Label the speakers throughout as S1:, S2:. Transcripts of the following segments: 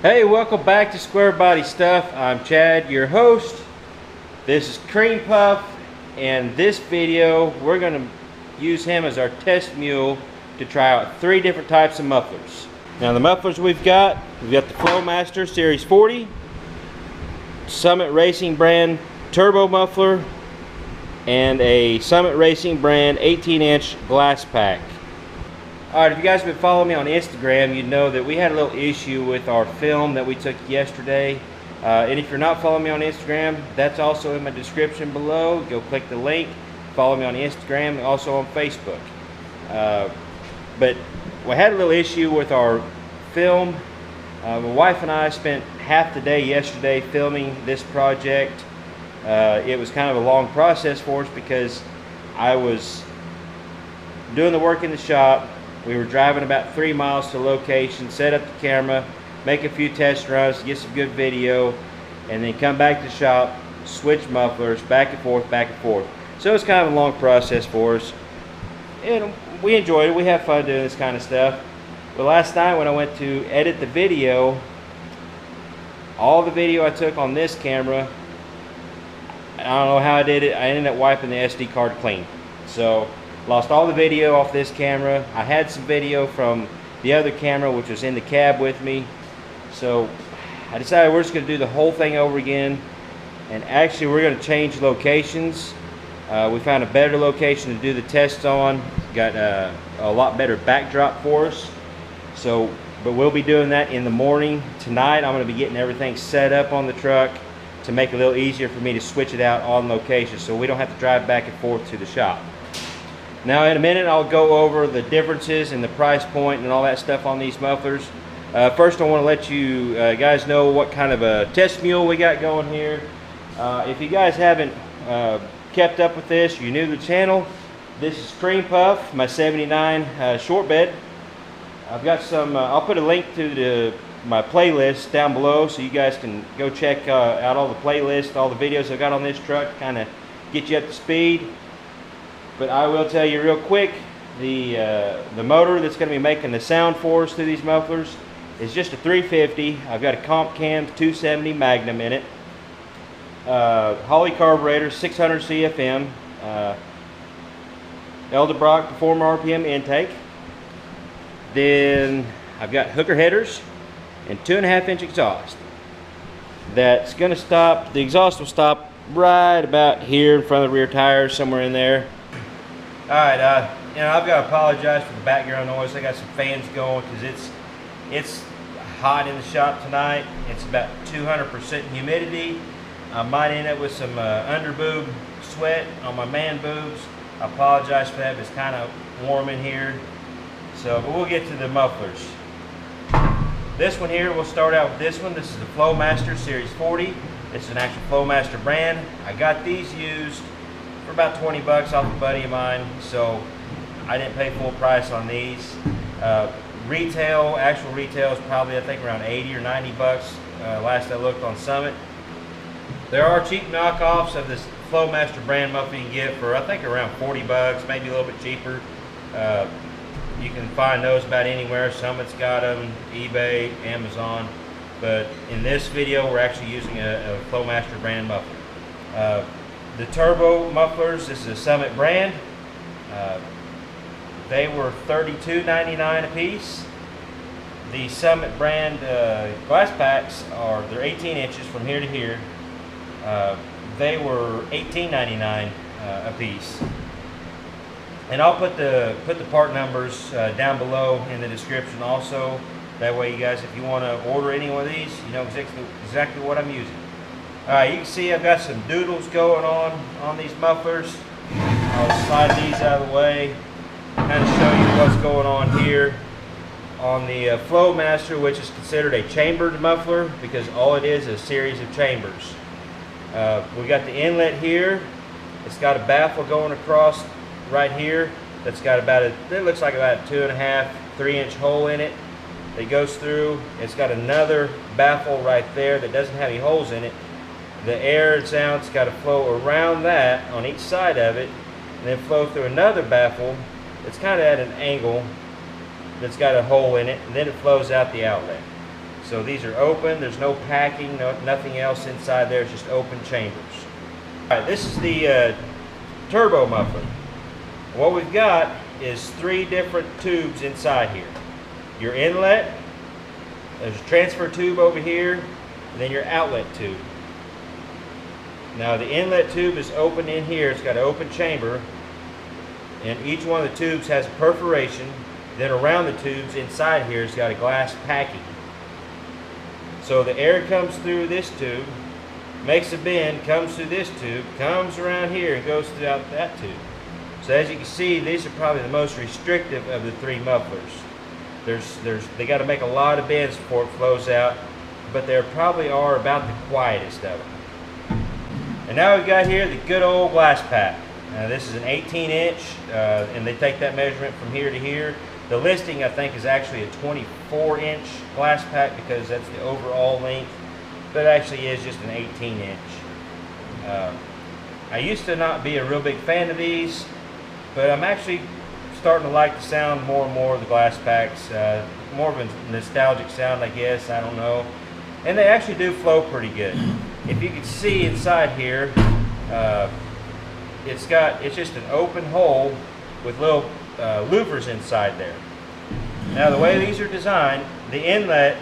S1: Hey, welcome back to Square Body Stuff. I'm Chad, your host. This is Cream Puff, and this video we're going to use him as our test mule to try out 3 different types of mufflers. Now the mufflers we've got the Flowmaster Series 40, Summit Racing brand turbo muffler, and a Summit Racing brand 18-inch glass pack. Alright, if you guys have been following me on Instagram, you'd know that we had a little issue with our film that we took yesterday. And if you're not following me on Instagram, that's also in my description below. Go click the link, follow me on Instagram, and also on Facebook. But we had a little issue with our film. My wife and I spent half the day yesterday filming this project. It was kind of a long process for us because I was doing the work in the shop. We were driving about 3 miles to location, set up the camera, make a few test runs, get some good video, and then come back to the shop, switch mufflers, back and forth, back and forth. So it's kind of a long process for us. And we enjoyed it. We have fun doing this kind of stuff. But last night when I went to edit the video, all the video I took on this camera, I don't know how I did it, I ended up wiping the SD card clean. So lost all the video off this camera. I had some video from the other camera which was in the cab with me. So I decided we're just going to do the whole thing over again. And actually we're going to change locations. We found a better location to do the tests on. Got a lot better backdrop for us. So, but we'll be doing that in the morning. Tonight I'm going to be getting everything set up on the truck to make it a little easier for me to switch it out on location so we don't have to drive back and forth to the shop. Now in a minute I'll go over the differences and the price point and all that stuff on these mufflers. First I want to let you guys know what kind of a test mule we got going here. If you guys haven't kept up with this, you're new to the channel, this is Cream Puff, my 79 short bed. I've got some, I'll put a link to my playlist down below so you guys can go check out all the playlists, all the videos I've got on this truck, kind of get you up to speed. But I will tell you real quick, the motor that's going to be making the sound for us through these mufflers is just a 350. I've got a Comp Cam 270 Magnum in it. Holley carburetor, 600 CFM. Edelbrock Performer RPM intake. Then I've got hooker headers and 2.5-inch exhaust. That's going to stop, the exhaust will stop right about here in front of the rear tires, somewhere in there. Alright, you know, I've got to apologize for the background noise. I got some fans going because it's hot in the shop tonight. It's about 200% humidity. I might end up with some under boob sweat on my man boobs. I apologize for that, but it's kind of warm in here. So, but we'll get to the mufflers. This one here, we'll start out with this one. This is the Flowmaster Series 40. This is an actual Flowmaster brand. I got these used for about 20 bucks off a buddy of mine, so I didn't pay full price on these. Retail, actual retail is probably I think around 80 or 90 bucks last I looked on Summit. There are cheap knockoffs of this Flowmaster brand muffler you can get for I think around 40 bucks, maybe a little bit cheaper. You can find those about anywhere. Summit's got them, eBay, Amazon. But in this video we're actually using a Flowmaster brand muffler. The turbo mufflers, this is a Summit brand. They were $32.99 a piece. The Summit brand glass packs they're 18 inches from here to here. They were $18.99 a piece. And I'll put the part numbers down below in the description also. That way you guys, if you want to order any one of these, you know exactly what I'm using. Alright, you can see I've got some doodles going on these mufflers. I'll slide these out of the way, kind of show you what's going on here. On the Flowmaster, which is considered a chambered muffler because all it is a series of chambers. We got the inlet here. It's got a baffle going across right here. That's got about it looks like about a 2.5, 3-inch hole in it that goes through. It's got another baffle right there that doesn't have any holes in it. The air and sound's got to flow around that on each side of it and then flow through another baffle that's kind of at an angle that's got a hole in it, and then it flows out the outlet. So these are open, there's no packing, nothing else inside there, it's just open chambers. All right, this is the turbo muffler. What we've got is 3 different tubes inside here. Your inlet, there's a transfer tube over here, and then your outlet tube. Now the inlet tube is open in here, it's got an open chamber, and each one of the tubes has a perforation. Then around the tubes inside here it's got a glass packing. So the air comes through this tube, makes a bend, comes through this tube, comes around here and goes throughout that tube. So as you can see, these are probably the most restrictive of the 3 mufflers. They got to make a lot of bends before it flows out, but they probably are about the quietest of them. And now we've got here the good old glass pack. This is an 18-inch, and they take that measurement from here to here. The listing, I think, is actually a 24-inch glass pack because that's the overall length, but it actually is just an 18-inch. I used to not be a real big fan of these, but I'm actually starting to like the sound more and more of the glass packs. More of a nostalgic sound, I guess, I don't know. And they actually do flow pretty good. If you can see inside here, it's just an open hole with little louvers inside there. Now the way these are designed, the inlet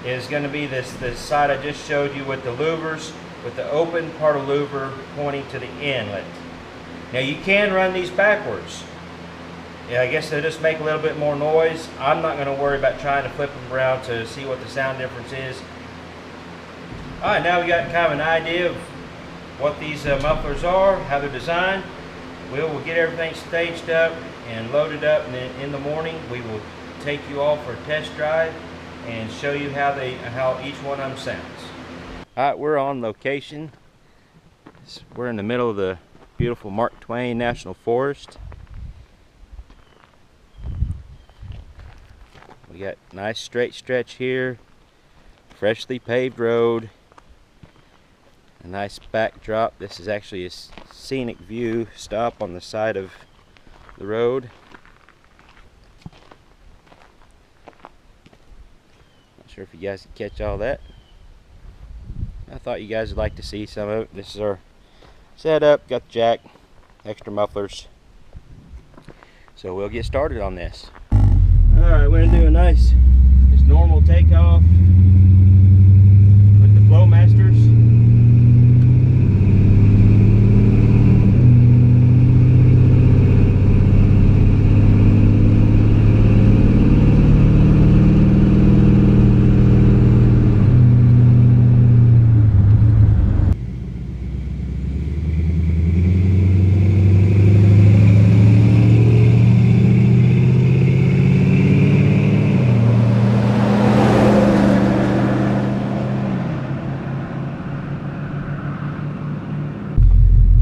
S1: is going to be this side I just showed you with the louvers, with the open part of louver pointing to the inlet. Now you can run these backwards. Yeah, I guess they'll just make a little bit more noise. I'm not going to worry about trying to flip them around to see what the sound difference is. Alright, now we got kind of an idea of what these mufflers are, how they're designed. We'll get everything staged up and loaded up, and then in the morning we will take you all for a test drive and show you how each one of them sounds. Alright, we're on location. We're in the middle of the beautiful Mark Twain National Forest. We got a nice straight stretch here, freshly paved road, a nice backdrop. This is actually a scenic view stop on the side of the road. Not sure if you guys can catch all that. I thought you guys would like to see some of it. This is our setup, got the jack, extra mufflers. So we'll get started on this. Alright, we're going to do a nice, just normal takeoff with the Flowmasters.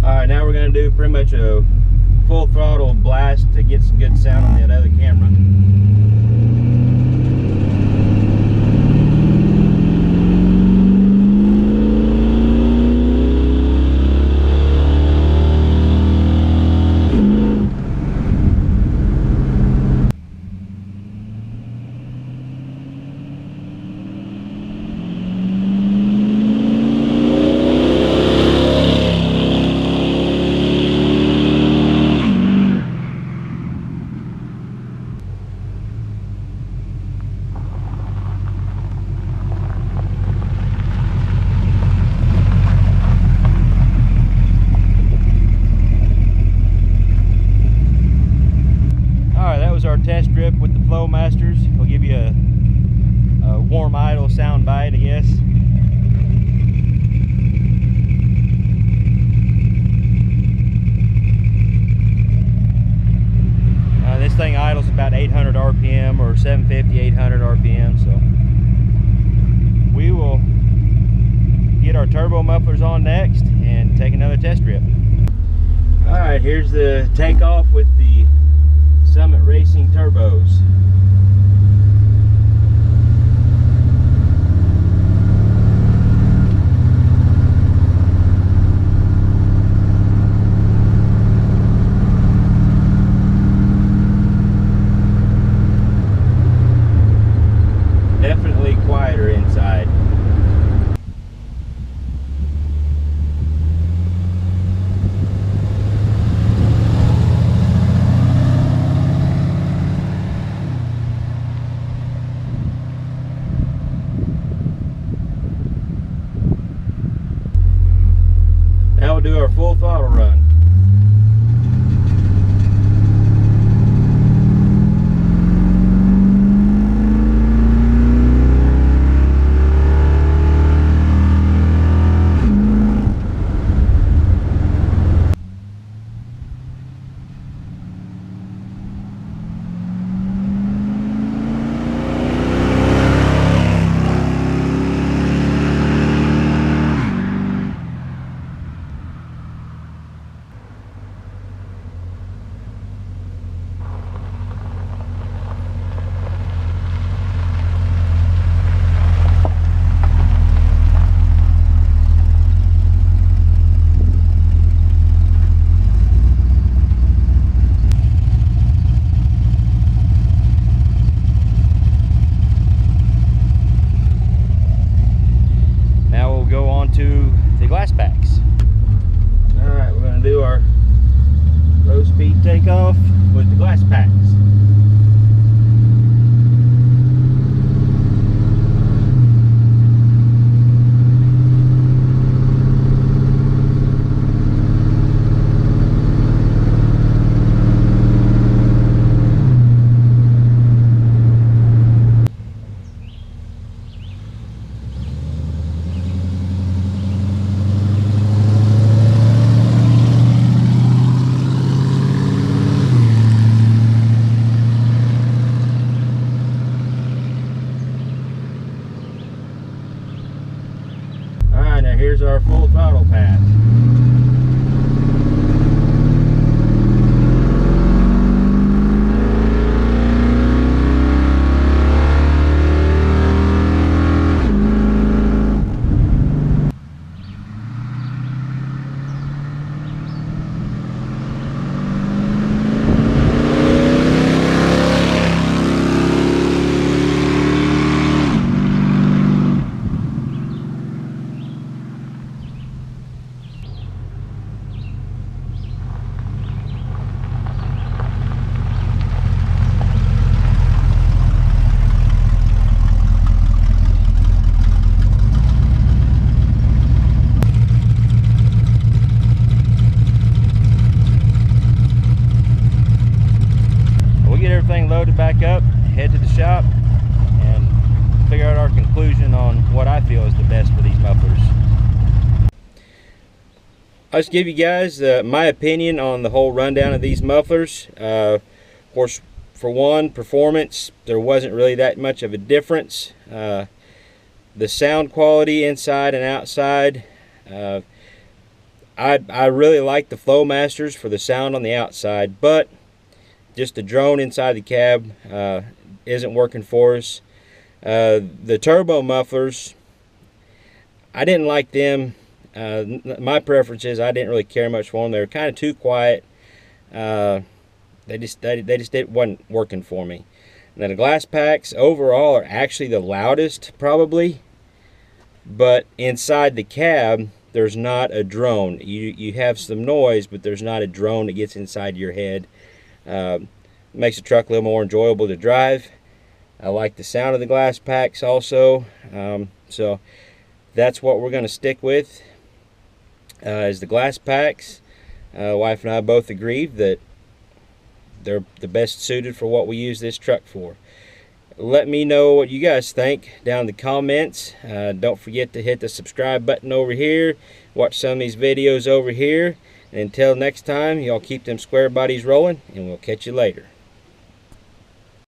S1: Alright, now we're going to do pretty much a full throttle blast to get some good sound on that other camera. Our test strip with the Flowmasters. We'll give you a warm idle sound bite, I guess. This thing idles about 800 RPM or 750, 800 RPM. So we will get our turbo mufflers on next and take another test trip. All right, here's the takeoff with the Summit Racing turbos. Definitely with the glass packs. Alright, now here's our full throttle path. Get everything loaded back up, head to the shop, and figure out our conclusion on what I feel is the best for these mufflers. I'll just give you guys my opinion on the whole rundown of these mufflers. Of course, for one, performance, there wasn't really that much of a difference. The sound quality inside and outside, I really like the Flowmasters for the sound on the outside, but just the drone inside the cab isn't working for us. The turbo mufflers, I didn't like them. My preference is I didn't really care much for them. They were kind of too quiet. They just wasn't working for me. Now the glass packs overall are actually the loudest probably, but inside the cab there's not a drone. You have some noise, but there's not a drone that gets inside your head. Makes the truck a little more enjoyable to drive. I like the sound of the glass packs also. So that's what we're going to stick with, is the glass packs. Wife and I both agreed that they're the best suited for what we use this truck for. Let me know what you guys think down in the comments. Don't forget to hit the subscribe button over here. Watch some of these videos over here. And until next time, y'all keep them square bodies rolling, and we'll catch you later.